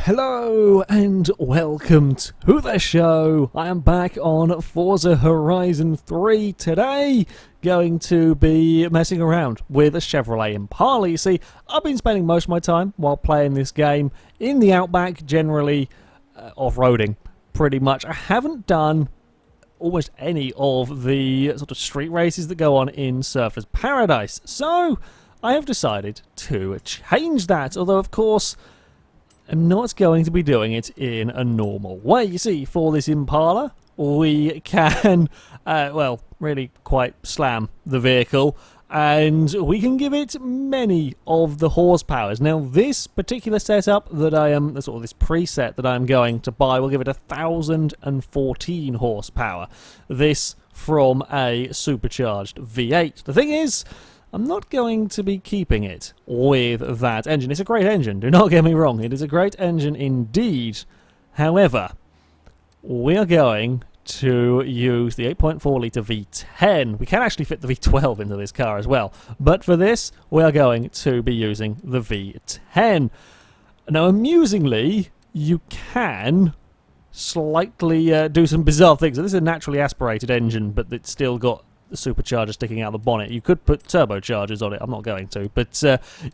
Hello and welcome to the show. I am back on Forza Horizon 3 today, going to be messing around with a Chevrolet Impala. You see, I've been spending most of my time while playing this game in the outback, generally off-roading pretty much. I haven't done almost any of the sort of street races that go on in Surfers Paradise, so I have decided to change that, although of course I'm not going to be doing it in a normal way. You see, for this Impala, we can, well, really quite slam the vehicle, and we can give it many of the horsepowers. Now, this particular setup that I am, sort of this preset that I'm going to buy, will give it 1,014 horsepower. This from a supercharged V8. The thing is, I'm not going to be keeping it with that engine. It's a great engine, do not get me wrong. It is a great engine indeed. However, we are going to use the 8.4 litre V10. We can actually fit the V12 into this car as well. But for this, we are going to be using the V10. Now, amusingly, you can slightly do some bizarre things. So this is a naturally aspirated engine, but it's still got the supercharger sticking out of the bonnet. You could put turbochargers on it. I'm not going to, but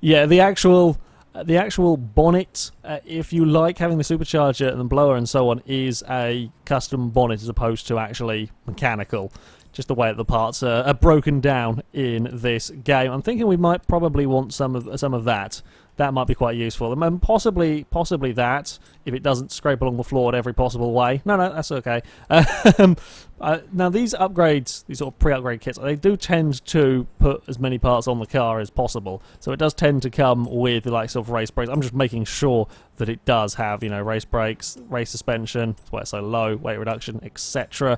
yeah, the actual bonnet, if you like having the supercharger and the blower and so on, is a custom bonnet as opposed to actually mechanical. Just the way that the parts are broken down in this game. I'm thinking we might probably want some of that. That might be quite useful, and possibly that, if it doesn't scrape along the floor in every possible way. No, that's okay. Now, these upgrades, these sort of pre-upgrade kits, they do tend to put as many parts on the car as possible. So it does tend to come with the likes of race brakes. I'm just making sure that it does have, you know, race brakes, race suspension, that's why it's so low, weight reduction, etc.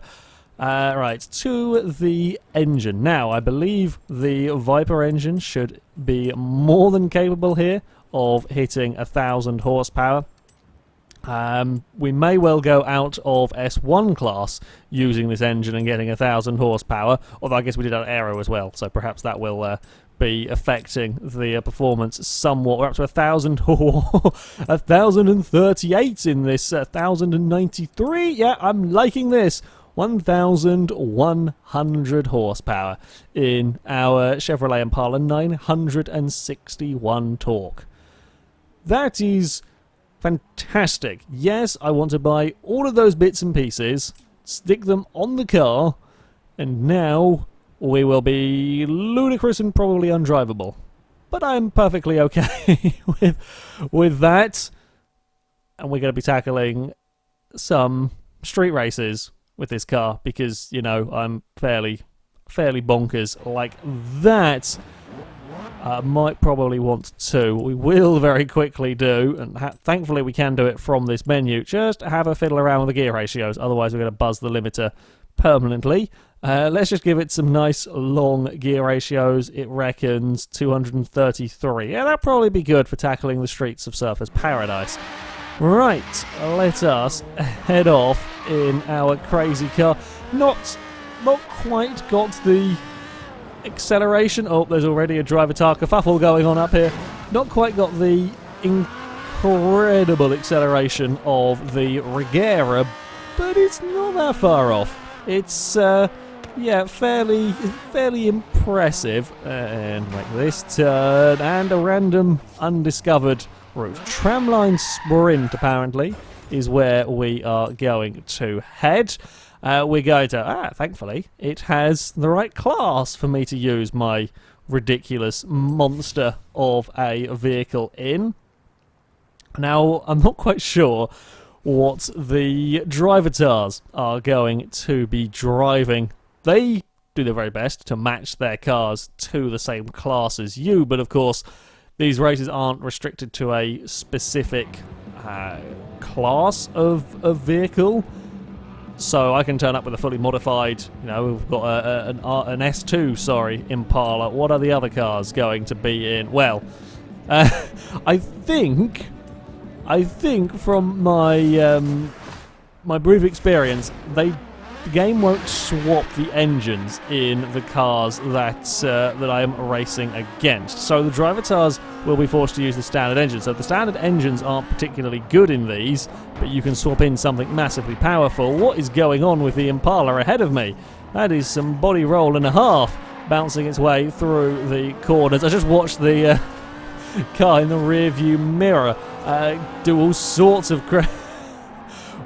Right, to the engine. Now, I believe the Viper engine should be more than capable here of hitting 1,000 horsepower. We may well go out of S1 class using this engine and getting 1,000 horsepower, although I guess we did have Aero as well, so perhaps that will be affecting the performance somewhat. We're up to 1,000, 1,038 in this, 1,093. Yeah, I'm liking this. 1,100 horsepower in our Chevrolet Impala, 961 torque. That is fantastic. Yes, I want to buy all of those bits and pieces, stick them on the car, and now we will be ludicrous and probably undrivable. But I'm perfectly okay with that. And we're going to be tackling some street races with this car because, you know, I'm fairly bonkers like that. Might probably want to. We will very quickly do, and thankfully we can do it from this menu, just have a fiddle around with the gear ratios, otherwise we're going to buzz the limiter permanently. Let's just give it some nice long gear ratios. It reckons 233. Yeah, that'll probably be good for tackling the streets of Surfers Paradise. Right, let us head off in our crazy car. Not quite got the acceleration. Oh, there's already a driver-tar kerfuffle going on up here. Not quite got the incredible acceleration of the Regera, but it's not that far off. It's yeah, fairly impressive. And make this turn, and a random undiscovered route. Tramline sprint, apparently, is where we are going to head. We're going to... thankfully, it has the right class for me to use my ridiculous monster of a vehicle in. Now, I'm not quite sure what the drivatars are going to be driving. They do their very best to match their cars to the same class as you, but of course these races aren't restricted to a specific class of vehicle. So I can turn up with a fully modified, you know, we've got an S2, sorry, Impala. What are the other cars going to be in? Well, I think from my my brief experience, they the game won't swap the engines in the cars that I am racing against. So the driver cars will be forced to use the standard engine. So the standard engines aren't particularly good in these, but you can swap in something massively powerful. What is going on with the Impala ahead of me? That is some body roll and a half, bouncing its way through the corners. I just watched the car in the rear view mirror do all sorts of crap.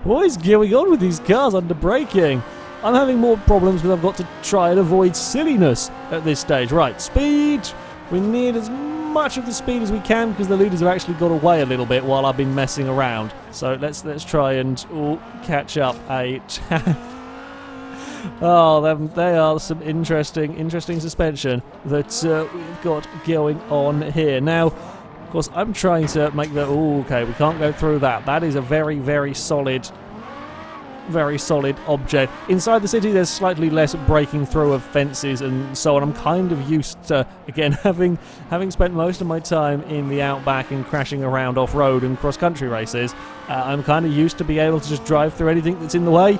What is going on with these cars under braking? I'm having more problems because I've got to try and avoid silliness at this stage. Right, speed. We need as much of the speed as we can because the leaders have actually got away a little bit while I've been messing around. So let's try and catch up a Oh, they are some interesting suspension that we've got going on here. Now, of course, I'm trying to make the... Oh, okay, we can't go through that. That is a very, very solid object. Inside the city, there's slightly less breaking through of fences and so on. I'm kind of used to, again, having spent most of my time in the outback and crashing around off-road and cross-country races. I'm kind of used to be able to just drive through anything that's in the way.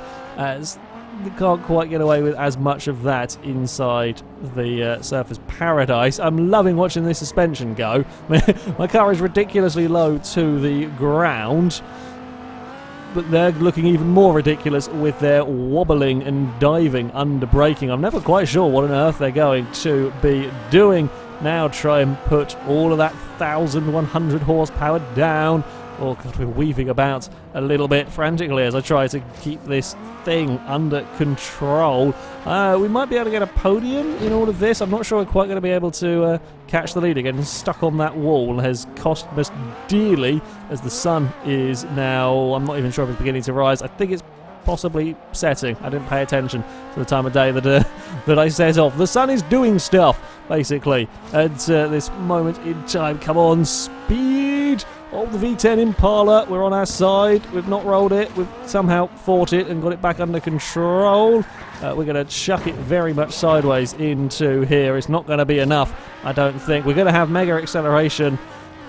You can't quite get away with as much of that inside the Surfer's Paradise. I'm loving watching this suspension go. My car is ridiculously low to the ground, but they're looking even more ridiculous with their wobbling and diving under braking. I'm never quite sure what on earth they're going to be doing. Now try and put all of that 1,100 horsepower down. Oh god, we're weaving about a little bit frantically as I try to keep this thing under control. We might be able to get a podium in all of this. I'm not sure we're quite going to be able to catch the lead again. Stuck on that wall has cost us dearly as the sun is now... I'm not even sure if it's beginning to rise. I think it's possibly setting. I didn't pay attention to the time of day that I set off. The sun is doing stuff, basically, at this moment in time. Come on, speed! Oh, the V10 Impala, we're on our side. We've not rolled it. We've somehow fought it and got it back under control. We're going to chuck it very much sideways into here. It's not going to be enough, I don't think. We're going to have mega acceleration.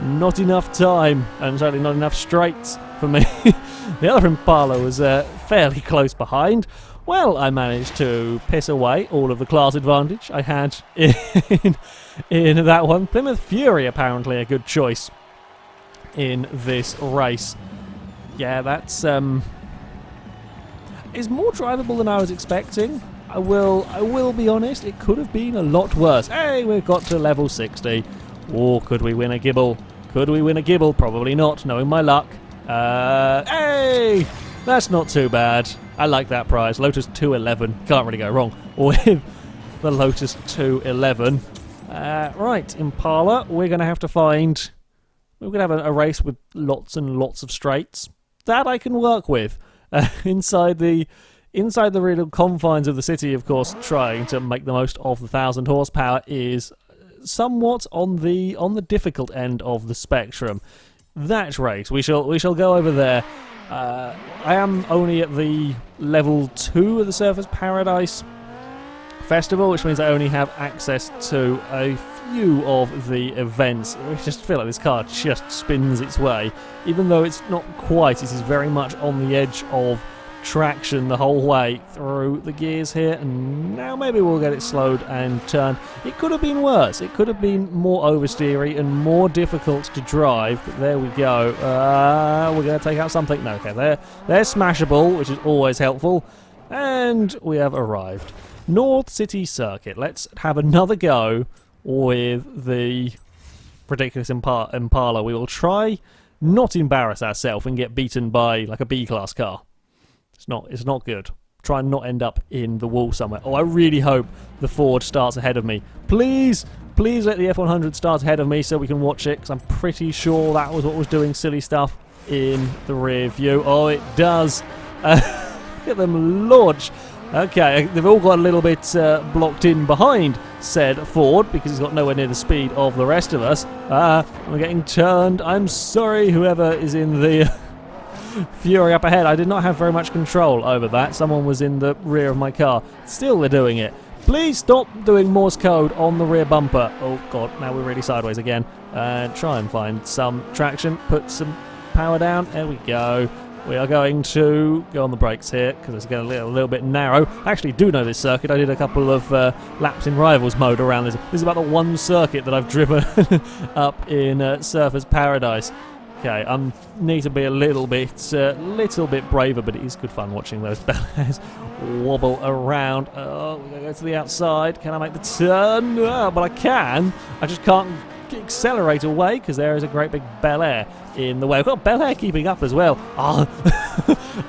Not enough time, and certainly not enough straights for me. The other Impala was fairly close behind. Well, I managed to piss away all of the class advantage I had in that one. Plymouth Fury, apparently a good choice in this race. Yeah, that's is more drivable than I was expecting. I will be honest, it could have been a lot worse. Hey, we've got to level 60. Or could we win a Gibble? Could we win a Gibble? Probably not, knowing my luck. Hey! That's not too bad. I like that prize. Lotus 211. Can't really go wrong with the Lotus 211. Right, Impala, we're going to have to find... We're going to have a race with lots and lots of straights. That I can work with. Inside the real confines of the city, of course, trying to make the most of the 1,000 horsepower is somewhat on the difficult end of the spectrum. That race, we shall go over there. I am only at the level 2 of the Surfer's Paradise Festival, which means I only have access to a few of the events. I just feel like this car just spins its way, even though it's not quite. It is very much on the edge of traction the whole way through the gears here, and now maybe we'll get it slowed and turned. It could have been worse. It could have been more oversteery and more difficult to drive, but there we go. We're going to take out something. No, okay, they're smashable, which is always helpful, and we have arrived. North City Circuit. Let's have another go with the ridiculous Impala. We will try not embarrass ourselves and get beaten by like a B-class car. It's not good. Try and not end up in the wall somewhere. Oh, I really hope the Ford starts ahead of me. Please let the F100 start ahead of me so we can watch it, because I'm pretty sure that was what was doing silly stuff in the rear view. Oh, it does. Look at them launch. Okay, they've all got a little bit blocked in behind said Ford because he's got nowhere near the speed of the rest of us. We're getting turned. I'm sorry, whoever is in the Fury up ahead. I did not have very much control over that. Someone was in the rear of my car. Still, they're doing it. Please stop doing Morse code on the rear bumper. Oh, God, now we're really sideways again. Try and find some traction. Put some power down. There we go. We are going to go on the brakes here because it's getting a little bit narrow. I actually do know this circuit. I did a couple of laps in Rivals mode around this. This is about the one circuit that I've driven up in Surfers Paradise. Okay, I need to be a little bit braver, but it is good fun watching those Bel Airs wobble around. Oh, we're going to go to the outside. Can I make the turn? Oh, but I can. I just can't accelerate away because there is a great big Bel Air in the way. I've got Bel Air keeping up as well. Oh,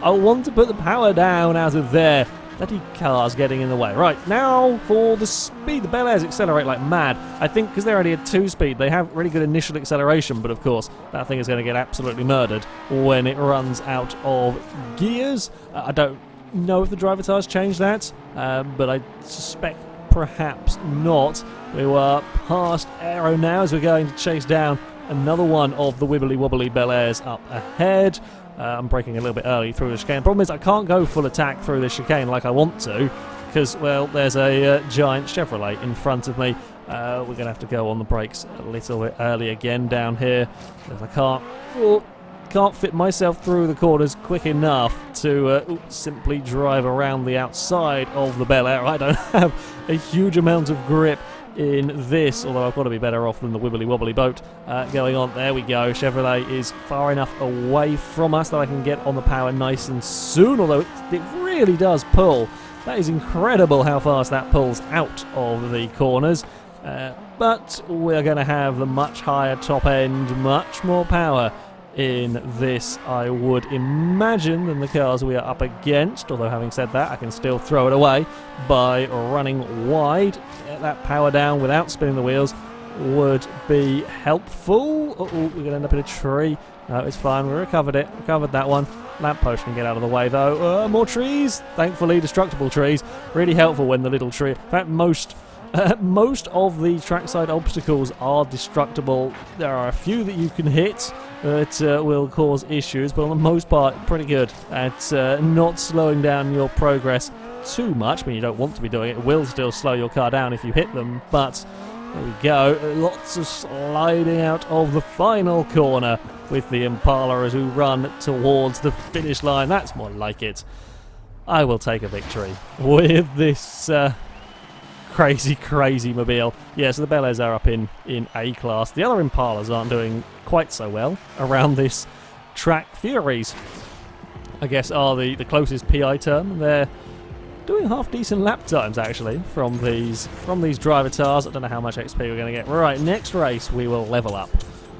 I want to put the power down out of there. Bloody cars getting in the way. Right, now for the speed. The Bel Airs accelerate like mad. I think because they're only at 2-speed, they have really good initial acceleration, but of course, that thing is going to get absolutely murdered when it runs out of gears. I don't know if the driver tires changed that, but I suspect perhaps not. We were past Aero now as we're going to chase down another one of the wibbly wobbly Bel Airs up ahead. I'm braking a little bit early through the chicane. Problem is I can't go full attack through the chicane like I want to because, well, there's a giant Chevrolet in front of me. We're going to have to go on the brakes a little bit early again down here because I can't fit myself through the corners quick enough to simply drive around the outside of the Bel Air. I don't have a huge amount of grip in this, although I've got to be better off than the wibbly wobbly boat going on. There we go. Chevrolet is far enough away from us that I can get on the power nice and soon, although it really does pull. That is incredible how fast that pulls out of the corners. But we're going to have the much higher top end, much more power in this, I would imagine, than the cars we are up against. Although having said that, I can still throw it away by running wide. Get that power down without spinning the wheels would be helpful. We're going to end up in a tree. No, it's fine. We recovered that one. Lamppost can get out of the way though. More trees. Thankfully, destructible trees. Really helpful when the little tree. In fact, most of the trackside obstacles are destructible. There are a few that you can hit that will cause issues, but on the most part, pretty good at not slowing down your progress too much. I mean, you don't want to be doing it. It will still slow your car down if you hit them, but there we go. Lots of sliding out of the final corner with the Impala as we run towards the finish line. That's more like it. I will take a victory with this crazy mobile. Yeah, so the Bel Airs are up in A class. The other Impalas aren't doing quite so well around this track. FailRace, I guess, are the closest PI term. They're doing half decent lap times actually from these driver tires. I don't know how much XP we're going to get. Right, next race we will level up.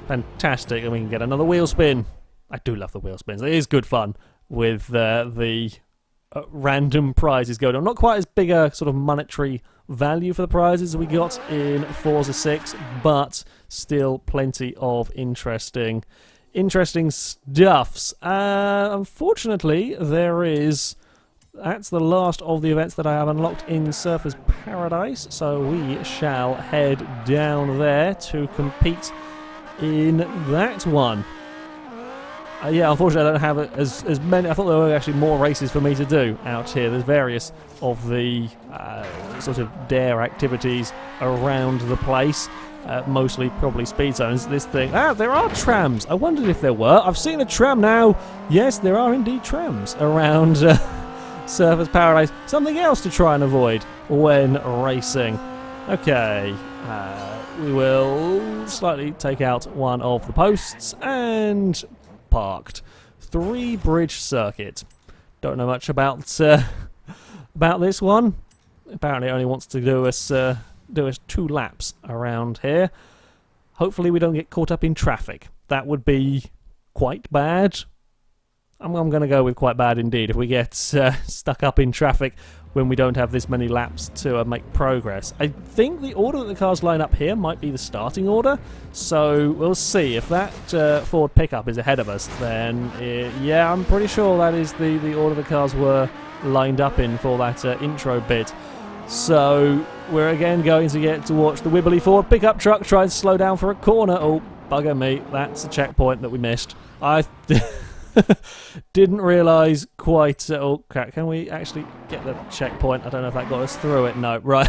Fantastic, and we can get another wheel spin. I do love the wheel spins. It is good fun with the random prizes going on. Not quite as big a sort of monetary value for the prizes as we got in Forza 6, but still plenty of interesting stuffs. Unfortunately, that's the last of the events that I have unlocked in Surfers Paradise, so we shall head down there to compete in that one. Yeah, unfortunately I don't have as many. I thought there were actually more races for me to do out here. There's various of the sort of dare activities around the place, mostly probably speed zones. This thing, there are trams. I wondered if there were. I've seen a tram now. Yes, there are indeed trams around Surfers Paradise. Something else to try and avoid when racing. Okay, we will slightly take out one of the posts and parked. 3-bridge circuit. Don't know much about this one. Apparently it only wants to do us 2 laps around here. Hopefully we don't get caught up in traffic. That would be quite bad. I'm going to go with quite bad indeed if we get stuck up in traffic when we don't have this many laps to make progress. I think the order that the cars line up here might be the starting order, so we'll see. If that Ford pickup is ahead of us, then yeah, I'm pretty sure that is the order the cars were lined up in for that intro bit. So we're again going to get to watch the wibbly Ford pickup truck try and slow down for a corner. Oh, bugger me, that's a checkpoint that we missed. I didn't realise quite. Can we actually get the checkpoint? I don't know if that got us through it. No, right.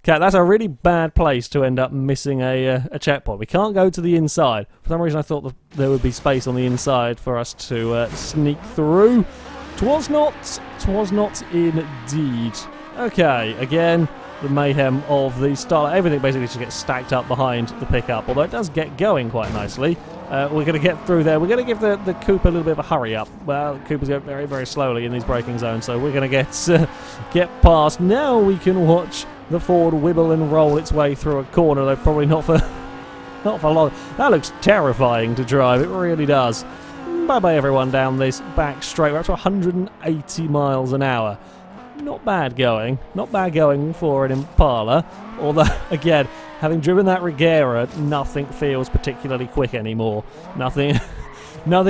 Okay, that's a really bad place to end up missing a checkpoint. We can't go to the inside. For some reason I thought that there would be space on the inside for us to sneak through. Twas not indeed. Okay, again, the mayhem of the start. Everything basically just gets stacked up behind the pickup, although it does get going quite nicely. We're going to get through there. We're going to give the Coupe a little bit of a hurry up. Well, the Coupe is going very, very slowly in these braking zones, so we're going to get past. Now we can watch the Ford wibble and roll its way through a corner, though probably not for long. That looks terrifying to drive. It really does. Bye-bye, everyone, down this back straight. We're up to 180 miles an hour. Not bad going. Not bad going for an Impala. Although, again, having driven that Regera, nothing feels particularly quick anymore. Nothing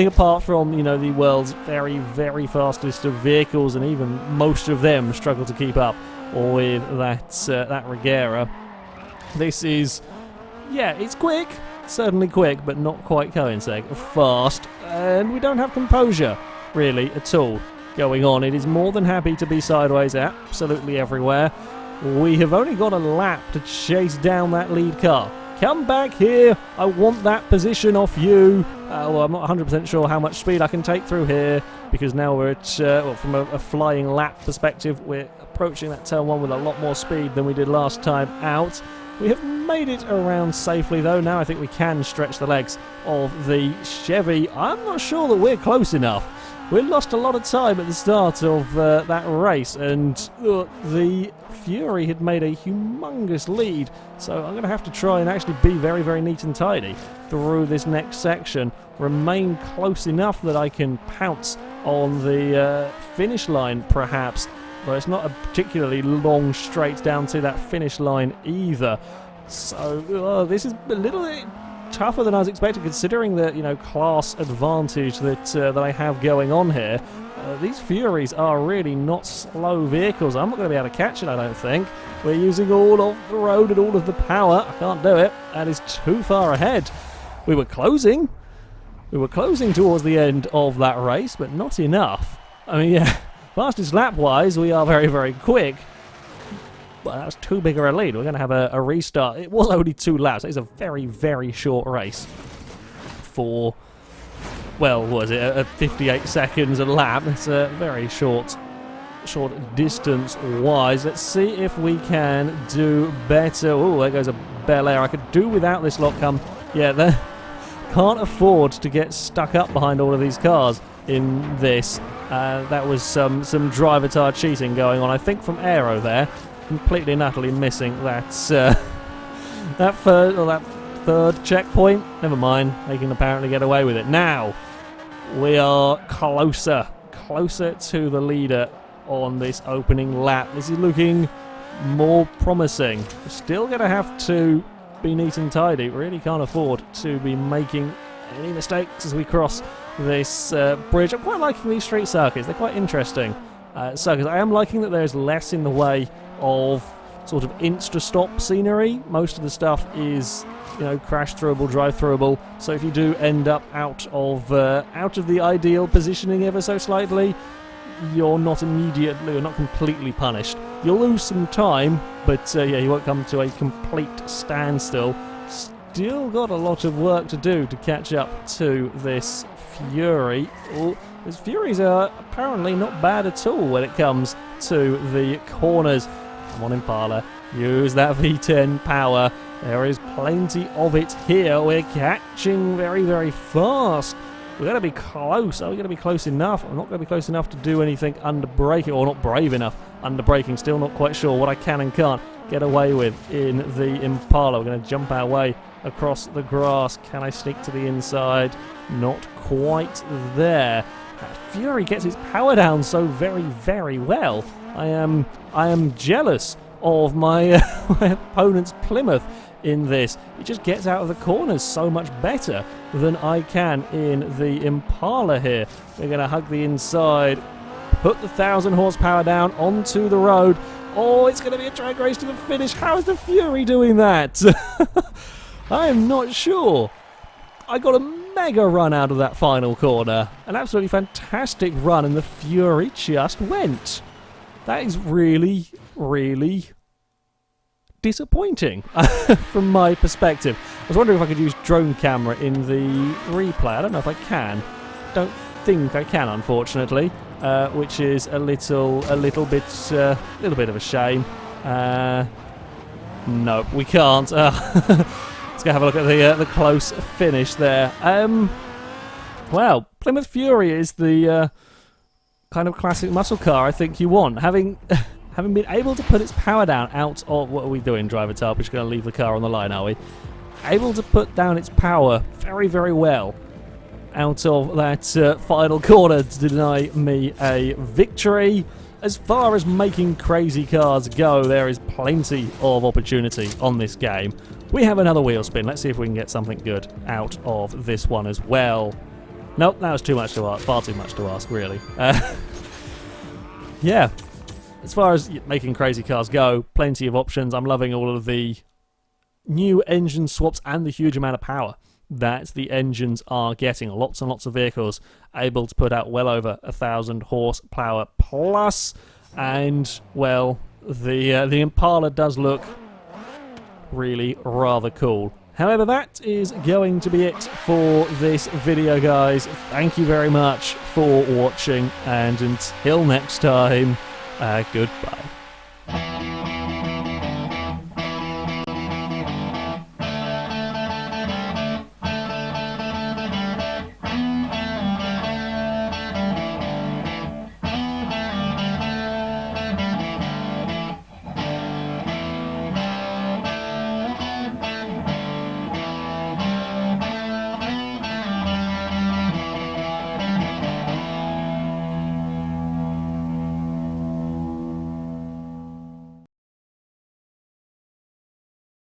apart from, you know, the world's very, very fastest of vehicles, and even most of them struggle to keep up with that Regera. This is, yeah, it's quick. Certainly quick, but not quite Coenseg. Fast. And we don't have composure, really, at all going on. It is more than happy to be sideways absolutely everywhere. We have only got a lap to chase down that lead car. Come back here. I want that position off you. Well, I'm not 100% sure how much speed I can take through here, because now we're at, well, from a flying lap perspective, we're approaching that turn one with a lot more speed than we did last time out. We have made it around safely, though. Now I think we can stretch the legs of the Chevy. I'm not sure that we're close enough. We lost a lot of time at the start of that race, and the Fury had made a humongous lead, so I'm going to have to try and actually be very, very neat and tidy through this next section. Remain close enough that I can pounce on the finish line, perhaps, but it's not a particularly long straight down to that finish line either. So this is a little bit tougher than I was expecting, considering the, you know, class advantage that I have going on here. These Furies are really not slow vehicles. I'm not going to be able to catch it, I don't think. We're using all of the road and all of the power. I can't do it. That is too far ahead. We were closing. We were closing towards the end of that race, but not enough. I mean, yeah, fastest lap-wise, we are very, very quick. Well, that was too big of a lead. We're going to have a restart. It was only 2 laps. It's a very, very short race for, well, what was it, 58 seconds a lap. It's a very short distance-wise. Let's see if we can do better. Oh, there goes a Bel Air. I could do without this lock come. Yeah, they can't afford to get stuck up behind all of these cars in this. That was some driver-tire cheating going on, I think, from Aero there. Completely and utterly missing that third checkpoint. Never mind, they can apparently get away with it. Now we are closer to the leader on this opening lap. This is looking more promising. We're still going to have to be neat and tidy. Really can't afford to be making any mistakes as we cross this bridge. I'm quite liking these street circuits. They're quite interesting circuits. I am liking that there's less in the way of sort of insta-stop scenery. Most of the stuff is, you know, crash-throwable, drive-throwable. So if you do end up out of the ideal positioning ever so slightly, you're not completely punished. You'll lose some time, but yeah, you won't come to a complete standstill. Still got a lot of work to do to catch up to this Fury. Oh, these Furies are apparently not bad at all when it comes to the corners. Come on, Impala, use that V10 power. There is plenty of it here. We're catching very, very fast. We're going to be close. Are we going to be close enough? I'm not going to be close enough to do anything under braking, or not brave enough under braking. Still not quite sure what I can and can't get away with in the Impala. We're going to jump our way across the grass. Can I sneak to the inside? Not quite there. Fury gets its power down so very, very well. I am jealous of my, my opponent's Plymouth in this. It just gets out of the corners so much better than I can in the Impala here. We're going to hug the inside, put the 1,000 horsepower down onto the road. Oh, it's going to be a drag race to the finish. How is the Fury doing that? I am not sure. I got a mega run out of that final corner. An absolutely fantastic run, and the Fury just went. That is really, really disappointing from my perspective. I was wondering if I could use drone camera in the replay. I don't know if I can. Don't think I can, unfortunately, which is a little bit of a shame. No, we can't. Let's go have a look at the close finish there. Well, Plymouth Fury is the kind of classic muscle car I think you want. Having been able to put its power down out of... What are we doing, Driver Tar? We're just going to leave the car on the line, are we? Able to put down its power very, very well out of that final corner to deny me a victory. As far as making crazy cars go, there is plenty of opportunity on this game. We have another wheel spin. Let's see if we can get something good out of this one as well. Nope, that was too much to ask. Far too much to ask, really. Yeah. As far as making crazy cars go, plenty of options. I'm loving all of the new engine swaps and the huge amount of power that the engines are getting. Lots and lots of vehicles able to put out well over 1,000 horsepower plus. And, well, the Impala does look really rather cool. However, that is going to be it for this video, guys. Thank you very much for watching, and until next time, goodbye.